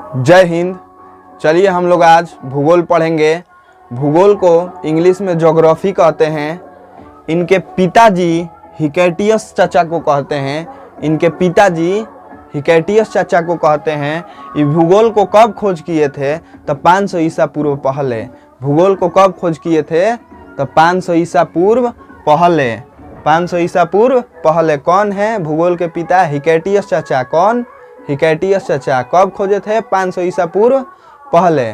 जय हिंद। चलिए हम लोग आज भूगोल पढ़ेंगे। भूगोल को इंग्लिश में ज्योग्राफी कहते हैं। इनके पिताजी हिकैटियस चाचा को कहते हैं। इनके पिताजी हिकैटियस चाचा को कहते हैं। ये भूगोल को कब खोज किए थे? तो 500 ईसा पूर्व पहले। भूगोल को कब खोज किए थे? तो 500 ईसा पूर्व पहले। 500 ईसा पूर्व पहले। कौन है भूगोल के पिता? हिकैटियस चाचा। कौन? हिकैटियस चाचा। कब खोजे थे? 500 ईसा पूर्व पहले।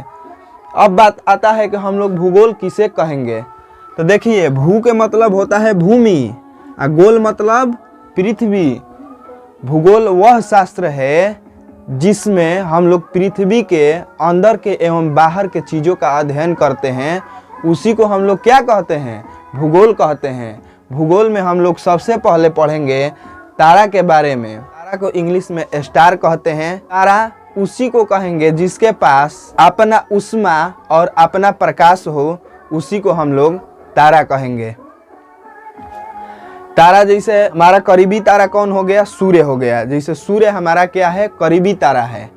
अब बात आता है कि हम लोग भूगोल किसे कहेंगे। तो देखिए, भू के मतलब होता है भूमि और गोल मतलब पृथ्वी। भूगोल वह शास्त्र है जिसमें हम लोग पृथ्वी के अंदर के एवं बाहर के चीज़ों का अध्ययन करते हैं। उसी को हम लोग क्या कहते हैं? भूगोल कहते हैं। भूगोल में हम लोग सबसे पहले पढ़ेंगे तारा के बारे में। तारा को इंग्लिश में स्टार कहते हैं। तारा उसी को कहेंगे जिसके पास अपना उष्मा और अपना प्रकाश हो, उसी को हम लोग तारा कहेंगे। तारा जैसे हमारा करीबी तारा कौन हो गया? सूर्य हो गया। जैसे सूर्य हमारा क्या है? करीबी तारा है।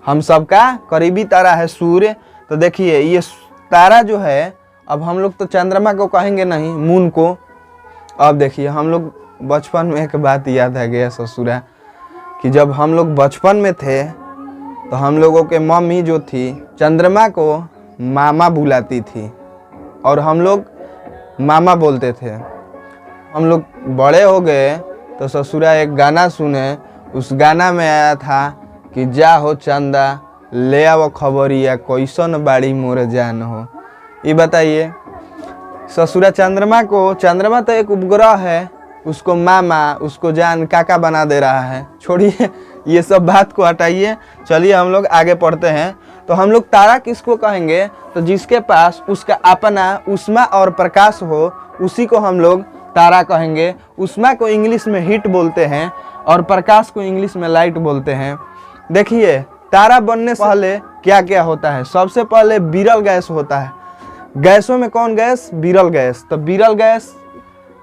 हम सबका करीबी तारा है सूर्य। तो देखिए, ये तारा जो है, अब हम लोग तो चंद्रमा को कहेंगे नहीं, मून को। अब देखिए, हम लोग बचपन में एक बात याद है गया ससुरा, कि जब हम लोग बचपन में थे तो हम लोगों के मम्मी जो थी चंद्रमा को मामा बुलाती थी और हम लोग मामा बोलते थे। हम लोग बड़े हो गए तो ससुरा एक गाना सुने। उस गाना में आया था कि जा हो चंदा ले आओ खबरिया कैसन बाड़ी मोर जान हो। ये बताइए, ससुरा चंद्रमा तो एक उपग्रह है, उसको मामा, उसको जान, काका बना दे रहा है। छोड़िए ये सब बात को हटाइए, चलिए हम लोग आगे पढ़ते हैं। तो हम लोग तारा किसको कहेंगे? तो जिसके पास उसका अपना उष्मा और प्रकाश हो, उसी को हम लोग तारा कहेंगे। उष्मा को इंग्लिश में हीट बोलते हैं और प्रकाश को इंग्लिश में लाइट बोलते हैं। देखिए, तारा बनने से पहले क्या क्या होता है? सबसे पहले विरल गैस होता है। गैसों में कौन गैस? विरल गैस। तो विरल गैस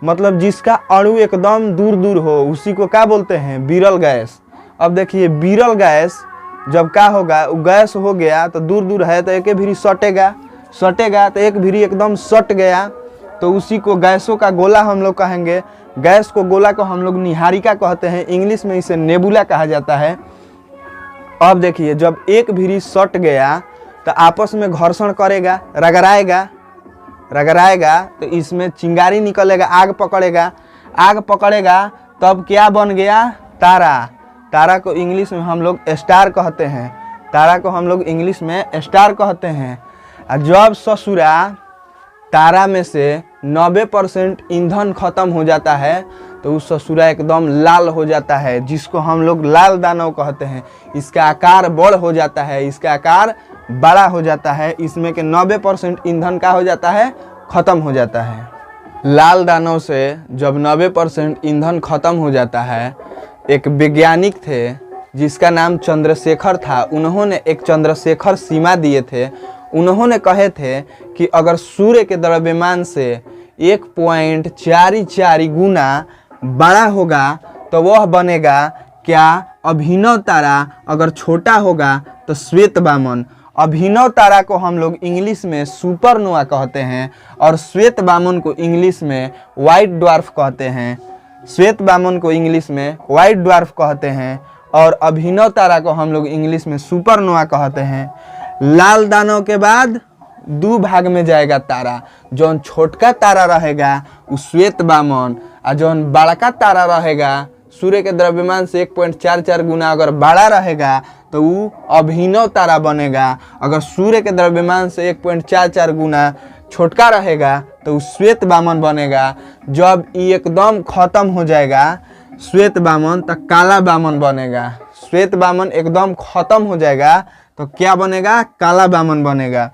मतलब जिसका अणु एकदम दूर दूर हो, उसी को क्या बोलते हैं? विरल गैस। अब देखिए, विरल गैस जब क्या होगा, वो गैस हो गया तो दूर दूर है तो एक भीरी सटेगा तो एक भीरी एकदम सट गया, तो उसी को गैसों का गोला हम लोग कहेंगे। गैस को गोला को हम लोग निहारिका कहते हैं। इंग्लिश में इसे नेबुला कहा जाता है। अब देखिए, जब एक भीरी सट गया तो आपस में घर्षण करेगा, रगड़ाएगा तो इसमें चिंगारी निकलेगा, आग पकड़ेगा तब क्या बन गया? तारा। तारा को इंग्लिश में हम लोग स्टार कहते हैं। तारा को हम लोग इंग्लिश में स्टार कहते हैं। और जब ससुरा तारा में से 90% ईंधन खत्म हो जाता है तो उस ससुरा एकदम लाल हो जाता है, जिसको हम लोग लाल दानव कहते हैं। इसका आकार बड़ हो जाता है, इसका आकार बड़ा हो जाता है। इसमें के 90% ईंधन का हो जाता है? खत्म हो जाता है। लाल दानव से जब 90% ईंधन खत्म हो जाता है, एक वैज्ञानिक थे जिसका नाम चंद्रशेखर था। उन्होंने एक चंद्रशेखर सीमा दिए थे। उन्होंने कहे थे कि अगर सूर्य के द्रव्यमान से 1.44 गुना बड़ा होगा तो वह बनेगा क्या? अभिनव तारा। अगर छोटा होगा तो श्वेत वामन। अभिनव तारा को हम लोग इंग्लिश में सुपरनोवा कहते हैं और श्वेत वामन को इंग्लिश में व्हाइट ड्वार्फ कहते हैं। श्वेत वामन को इंग्लिश में व्हाइट ड्वार्फ कहते हैं और अभिनव तारा को हम लोग इंग्लिश में सुपरनोवा कहते हैं। लाल दानव के बाद दो भाग में जाएगा तारा। जौन छोटका तारा रहेगा वो श्वेत वामन, और जौन बड़का तारा रहेगा सूर्य के द्रव्यमान से 1.44 गुना अगर बड़ा रहेगा तो वो अभिनव तारा बनेगा। अगर सूर्य के द्रव्यमान से 1.44 गुना छोटका रहेगा तो श्वेत वामन बनेगा। जब ये एकदम खत्म हो जाएगा श्वेत वामन, तो काला वामन बनेगा। श्वेत वामन एकदम खत्म हो जाएगा तो क्या बनेगा? काला वामन बनेगा।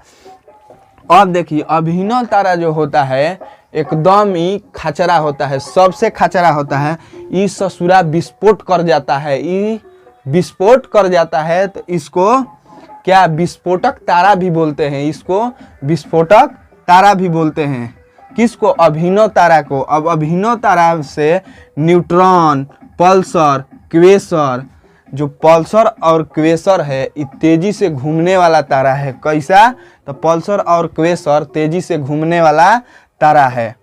अब देखिए, अभिनव तारा जो होता है एकदम ही खचरा होता है, सबसे खचरा होता है। ये ससुरा विस्फोट कर जाता है। ये विस्फोट कर जाता है तो इसको क्या? विस्फोटक तारा भी बोलते हैं। इसको विस्फोटक तारा भी बोलते हैं। किसको? अभिनव तारा को। अब अभिनव तारा से न्यूट्रॉन, पल्सर, क्वेसर जो पल्सर और क्वेसर है ये तेजी से घूमने वाला तारा है। कैसा? तो पल्सर और क्वेसर तेजी से घूमने वाला तारा है।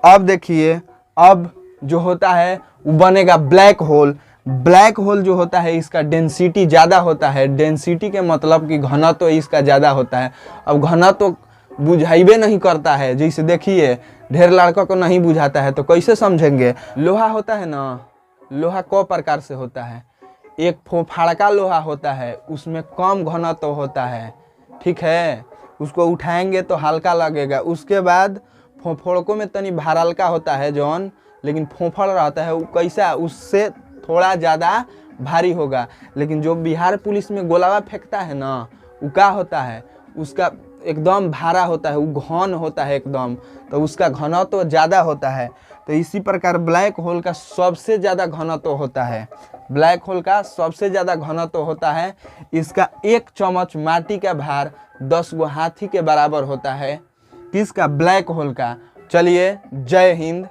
अब देखिए, अब जो होता है वो बनेगा ब्लैक होल। ब्लैक होल जो होता है इसका डेंसिटी ज़्यादा होता है। डेंसिटी के मतलब कि घनत्व तो इसका ज़्यादा होता है। अब घनत्व तो बुझाइबे नहीं करता है। जैसे देखिए ढेर लड़कों को नहीं बुझाता है, तो कैसे समझेंगे? लोहा होता है ना, लोहा कौ प्रकार से होता है। एक फोफाड़का लोहा होता है, उसमें कम घनत्व होता है, ठीक है, उसको उठाएंगे तो हल्का लगेगा। उसके बाद फोफड़कों में तनी भारलका होता है जौन, लेकिन फोफड़ रहता है वो कैसा, उससे थोड़ा ज़्यादा भारी होगा। लेकिन जो बिहार पुलिस में गोलावा फेंकता है ना, वो क्या होता है, उसका एकदम भारा होता है, वो घन होता है एकदम, तो उसका घनत्व तो ज़्यादा होता है। तो इसी प्रकार ब्लैक होल का सबसे ज़्यादा घनत्व होता है। ब्लैक होल का सबसे ज़्यादा घनत्व होता है। इसका एक चम्मच माटी का भार 10 गो हाथी के बराबर होता है। किसका? ब्लैक होल का। चलिए, जय हिंद।